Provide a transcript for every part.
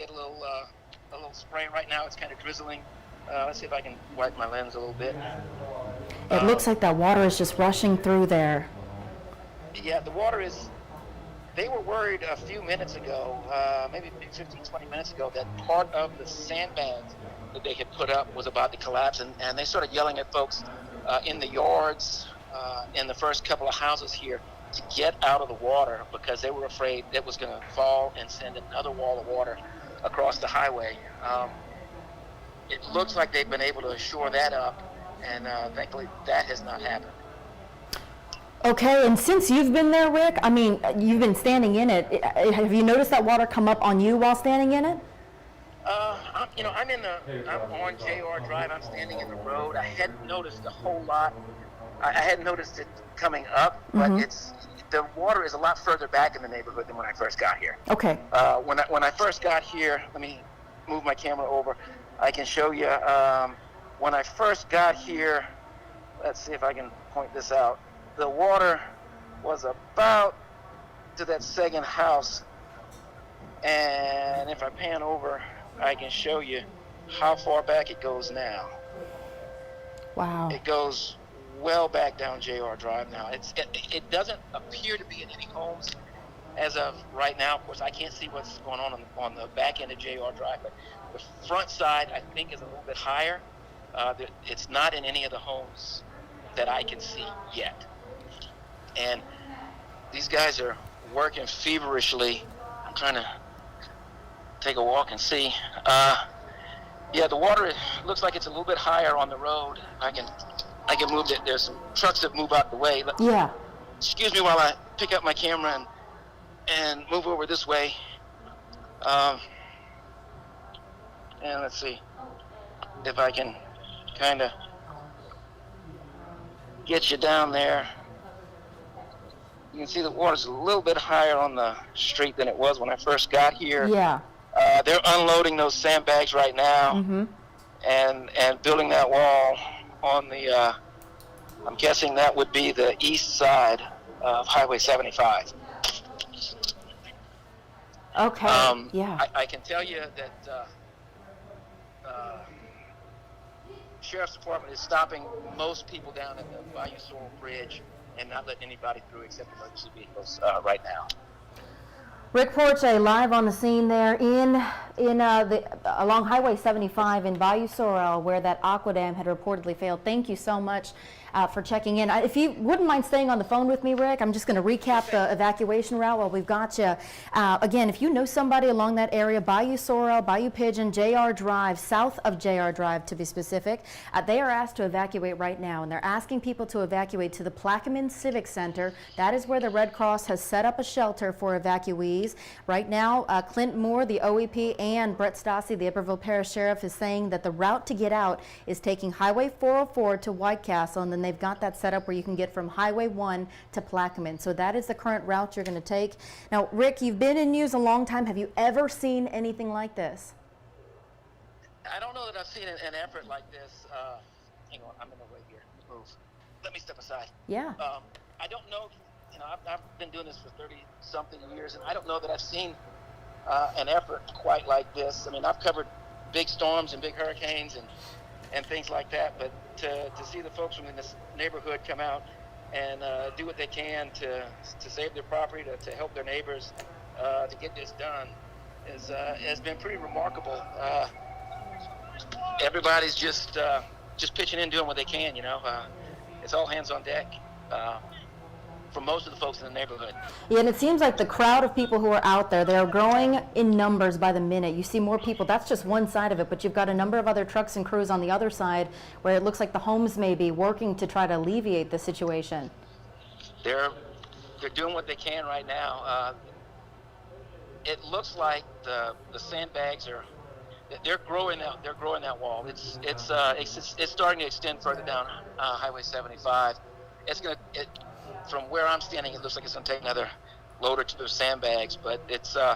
get a little spray right now. It's kind of drizzling. Let's see if I can wipe my lens a little bit. It looks like that water is just rushing through there. Yeah, the water is. They were worried a few minutes ago, maybe 15, 20 minutes ago, that part of the sandbags that they had put up was about to collapse, and they started yelling at folks in the yards, in the first couple of houses here, to get out of the water because they were afraid it was going to fall and send another wall of water across the highway. It looks like they've been able to shore that up, and thankfully that has not happened. Okay, and since you've been there, Rick, I mean, you've been standing in it. Have you noticed that water come up on you while standing in it? I'm on JR Drive. I'm standing in the road. I hadn't noticed a whole lot. I hadn't noticed it coming up, but the water is a lot further back in the neighborhood than when I first got here. Okay. When I first got here, let me move my camera over. I can show you. When I first got here, let's see if I can point this out. The water was about to that second house, and if I pan over, I can show you how far back it goes now. Wow. It goes well back down JR Drive now. It doesn't appear to be in any homes as of right now. Of course, I can't see what's going on the back end of JR Drive, but the front side, I think, is a little bit higher. It's not in any of the homes that I can see yet. And these guys are working feverishly. I'm trying to take a walk and see. Yeah, the water looks like it's a little bit higher on the road. I can move it. There's some trucks that move out the way. Yeah. Excuse me while I pick up my camera and move over this way. And let's see if I can kind of get you down there. You can see the water's a little bit higher on the street than it was when I first got here. Yeah. They're unloading those sandbags right now and building that wall on the, I'm guessing that would be the east side of Highway 75. Okay, yeah. I can tell you that Sheriff's Department is stopping most people down at the Bayou Sorrel Bridge and not letting anybody through except emergency vehicles right now. Rick Porche live on the scene there along Highway 75 in Bayou Sorrel, where that aqua dam had reportedly failed. Thank you so much for checking in. If you wouldn't mind staying on the phone with me, Rick, I'm just going to recap the evacuation route while we've got you. Again, if you know somebody along that area, Bayou Sorrel, Bayou Pigeon, JR Drive, south of JR Drive to be specific, they are asked to evacuate right now, and they're asking people to evacuate to the Plaquemine Civic Center. That is where the Red Cross has set up a shelter for evacuees. Right now, Clint Moore, the OEP, and Brett Stassi, the Iberville Parish Sheriff, is saying that the route to get out is taking Highway 404 to White Castle, and then they've got that set up where you can get from Highway 1 to Plaquemine. So that is the current route you're going to take. Now, Rick, you've been in news a long time. Have you ever seen anything like this? I don't know that I've seen an effort like this. Hang on, I'm in the way here. Move. Let me step aside. Yeah. I don't know. I've been doing this for 30-something years, and I don't know that I've seen an effort quite like this. I mean, I've covered big storms and big hurricanes and things like that, but to see the folks from this neighborhood come out and do what they can to save their property, to help their neighbors, to get this done has been pretty remarkable. Everybody's just pitching in, doing what they can. It's all hands on deck. For most of the folks in the neighborhood. Yeah, and it seems like the crowd of people who are out there, they're growing in numbers by the minute. You see more people. That's just one side of it, but you've got a number of other trucks and crews on the other side where it looks like the homes may be working to try to alleviate the situation. They're doing what they can right now. It looks like the sandbags they're growing that wall. It's starting to extend further down Highway 75. From where I'm standing, it looks like it's going to take another load or two of sandbags, but it's the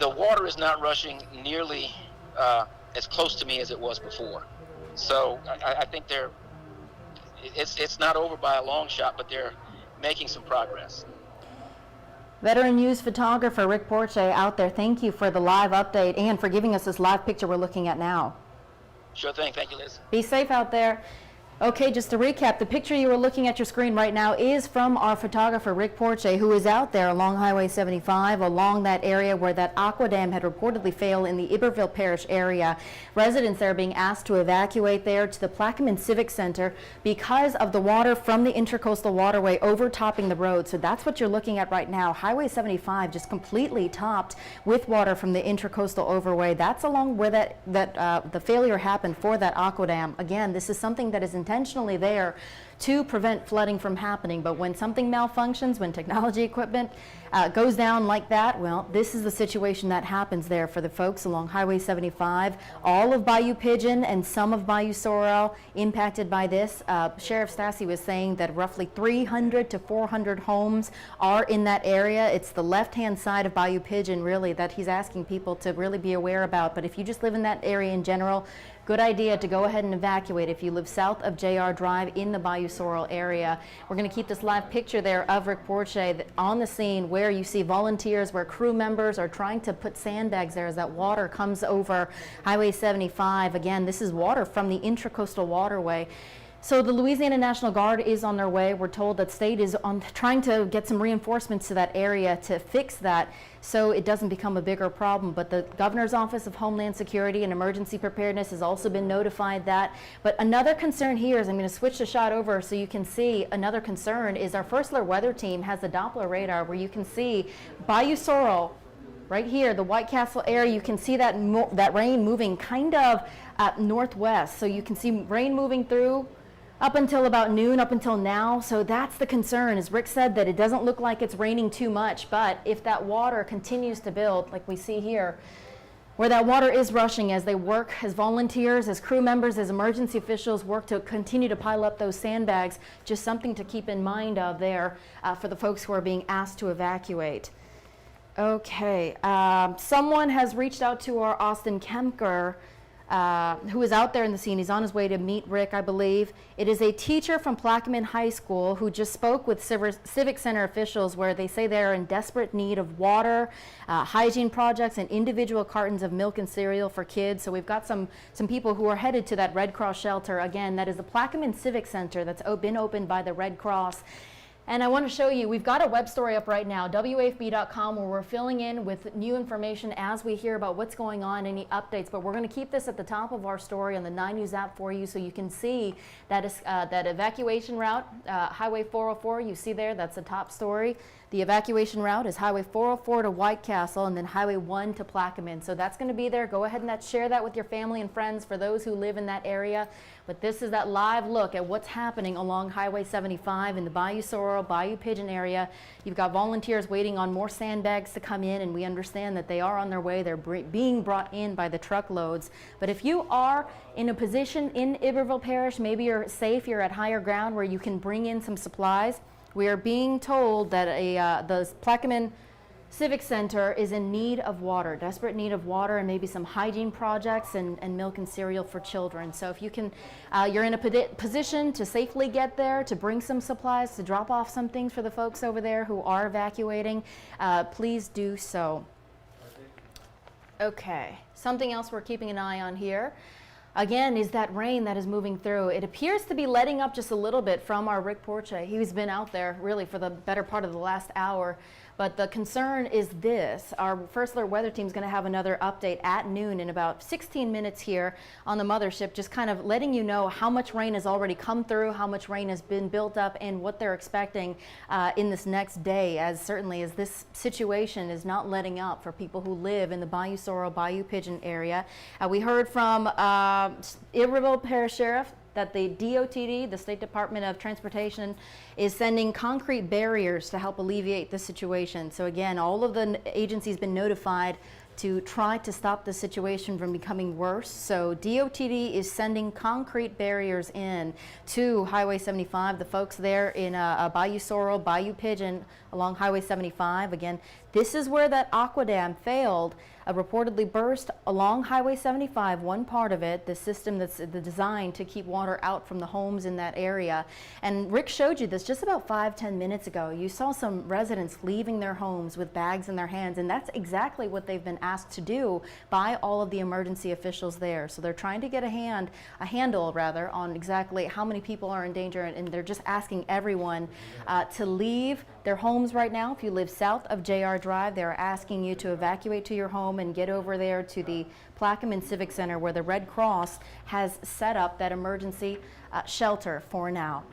water is not rushing nearly as close to me as it was before. So I think it's not over by a long shot, but they're making some progress. Veteran News photographer Rick Porche out there, thank you for the live update and for giving us this live picture we're looking at now. Sure thing. Thank you, Liz. Be safe out there. Okay, just to recap, the picture you are looking at your screen right now is from our photographer, Rick Porche, who is out there along Highway 75, along that area where that aqua dam had reportedly failed in the Iberville Parish area. Residents there are being asked to evacuate there to the Plaquemine Civic Center because of the water from the Intracoastal Waterway overtopping the road. So that's what you're looking at right now. Highway 75 just completely topped with water from the Intracoastal Overway. That's along where the failure happened for that aqua dam. Again, this is something that is intentionally there to prevent flooding from happening, but when something malfunctions, when technology equipment goes down like that, well, this is the situation that happens there for the folks along Highway 75. All of Bayou Pigeon and some of Bayou Sorrel impacted by this. Sheriff Stassi was saying that roughly 300 to 400 homes are in that area. It's the left-hand side of Bayou Pigeon, really, that he's asking people to really be aware about. But if you just live in that area in general, good idea to go ahead and evacuate if you live south of JR Drive in the Bayou Sorrel area. We're going to keep this live picture there of Rick Porche on the scene where you see volunteers, where crew members are trying to put sandbags there as that water comes over Highway 75. Again, this is water from the Intracoastal Waterway. So the Louisiana National Guard is on their way. We're told that state is trying to get some reinforcements to that area to fix that so it doesn't become a bigger problem. But the Governor's Office of Homeland Security and Emergency Preparedness has also been notified that. But another concern here is, I'm going to switch the shot over so you can see, another concern is our First Alert Weather Team has a Doppler radar where you can see Bayou Sorrel right here, the White Castle area. You can see that rain moving kind of northwest. So you can see rain moving through up until about noon, up until now. So that's the concern. As Rick said, that it doesn't look like it's raining too much, but if that water continues to build, like we see here, where that water is rushing as they work as volunteers, as crew members, as emergency officials work to continue to pile up those sandbags, just something to keep in mind of there for the folks who are being asked to evacuate. Okay, someone has reached out to our Austin Kemker, who is out there in the scene. He's on his way to meet Rick, I believe. It is a teacher from Plaquemine High School who just spoke with Civic Center officials where they say they're in desperate need of water, hygiene projects, and individual cartons of milk and cereal for kids. So we've got some people who are headed to that Red Cross shelter. Again, that is the Plaquemine Civic Center that's been opened by the Red Cross. And I want to show you, we've got a web story up right now, WAFB.com, where we're filling in with new information as we hear about what's going on, any updates. But we're going to keep this at the top of our story on the 9 News app for you so you can see that, that evacuation route, Highway 404, you see there, that's the top story. The evacuation route is Highway 404 to White Castle and then Highway 1 to Plaquemine. So that's going to be there. Go ahead and share that with your family and friends for those who live in that area. But this is that live look at what's happening along Highway 75 in the Bayou Sorrel, Bayou Pigeon area. You've got volunteers waiting on more sandbags to come in, and we understand that they are on their way. They're being brought in by the truckloads. But if you are in a position in Iberville Parish, maybe you're safe, you're at higher ground where you can bring in some supplies. We are being told that the Plaquemine Civic Center is in need of water, desperate need of water, and maybe some hygiene projects and milk and cereal for children. So if you can, you're in a position to safely get there, to bring some supplies, to drop off some things for the folks over there who are evacuating, please do so. Okay, something else we're keeping an eye on here. Again, is that rain that is moving through. It appears to be letting up just a little bit from our Rick Porche. He's been out there really for the better part of the last hour. But the concern is this. Our First Alert Weather Team is going to have another update at noon in about 16 minutes here on the mothership, just kind of letting you know how much rain has already come through, how much rain has been built up, and what they're expecting in this next day, as certainly as this situation is not letting up for people who live in the Bayou Sorrel, Bayou Pigeon area. We heard from Iberville Parish Sheriff that the DOTD, the State Department of Transportation, is sending concrete barriers to help alleviate the situation. So again, all of the agencies been notified to try to stop the situation from becoming worse. So DOTD is sending concrete barriers in to Highway 75. The folks there in Bayou Sorrel, Bayou Pigeon along Highway 75. Again, this is where that aqua dam failed reportedly burst along Highway 75, one part of it, the system that's designed to keep water out from the homes in that area. And Rick showed you this just about 5-10 minutes ago. You saw some residents leaving their homes with bags in their hands, and that's exactly what they've been asked to do by all of the emergency officials there. So they're trying to get a handle rather on exactly how many people are in danger, and they're just asking everyone to leave their homes right now. If you live south of JR Drive, they're asking you to evacuate to your home and get over there to the Plaquemine Civic Center, where the Red Cross has set up that emergency shelter for now.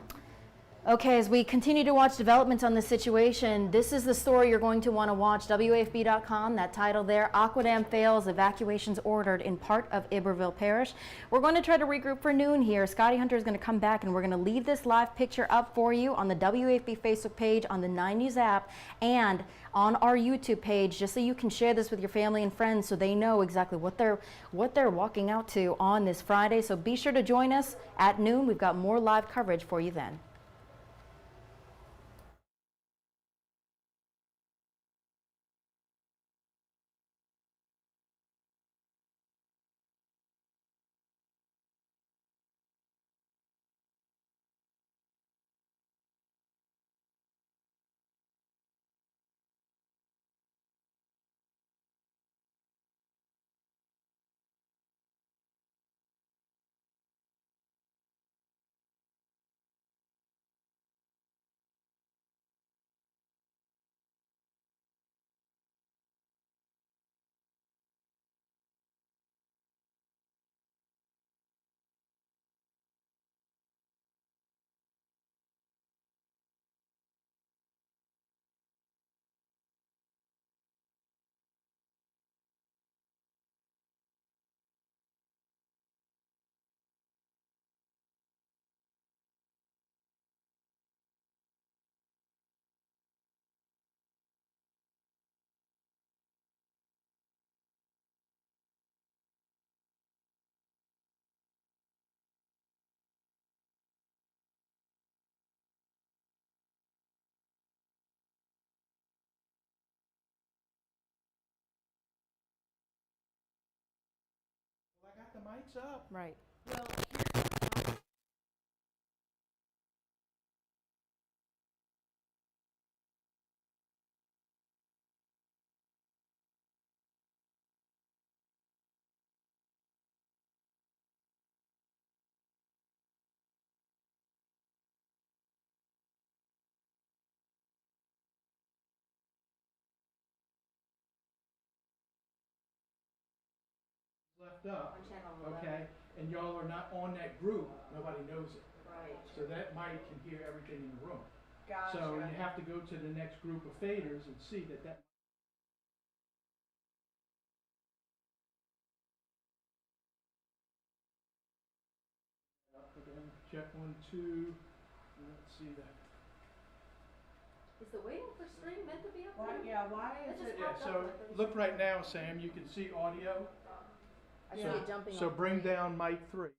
Okay, as we continue to watch developments on this situation, this is the story you're going to want to watch. WAFB.com, that title there, Aqua Dam fails, evacuations ordered in part of Iberville Parish. We're going to try to regroup for noon here. Scotty Hunter is going to come back, and we're going to leave this live picture up for you on the WAFB Facebook page, on the 9 News app, and on our YouTube page, just so you can share this with your family and friends so they know exactly what they're walking out to on this Friday. So be sure to join us at noon. We've got more live coverage for you then. Well, I got the mics up. Right. Well, left up, okay, and y'all are not on that group, nobody knows it. Right. So that mic can hear everything in the room. Gotcha. So you have to go to the next group of faders and see that. Check 1, 2. Let's see that. Is the waiting for stream meant to be up there? Yeah, why is it? Yeah, so look right now, Sam, you can see audio. I see it jumping So on bring screen. down mic 3.